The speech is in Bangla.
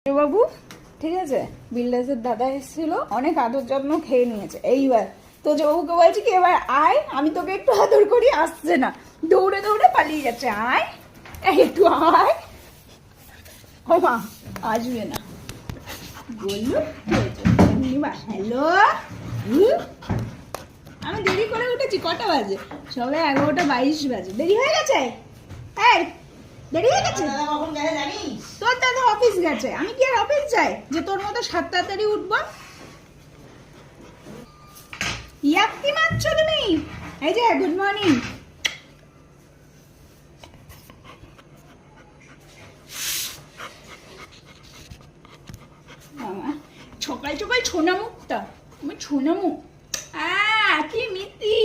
বাবু ঠিক আছে, বিল্ডার্সের দাদা এসেছিল, অনেক আদর যত্ন খেয়ে নিয়েছে। এইবার তো বাবুকে বলছি কি এবার আয়, আমি তোকে একটু আদর করি, আসছে না, দৌড়ে দৌড়ে পালিয়ে যাচ্ছে। আয় একটু আয়, ও মা আসবে না বললো। হ্যালো, আমি দেরি করে উঠেছি। কটা বাজে? সবে 11:22 বাজে। দেরি হয়ে গেছে? এই দেরি হয়ে গেছে? তোর দাদা অফিস গেছে, আমি কি আর অফিস যাই যে তোর মতো 7 তাড়াতাড়ি উঠবো? ইয়াক্তি মারছো তুমি? এই যে গুড মর্নিং। সকাল সকাল ছোনা মুখটা, আমি ছোনা মুখ কি মিতি।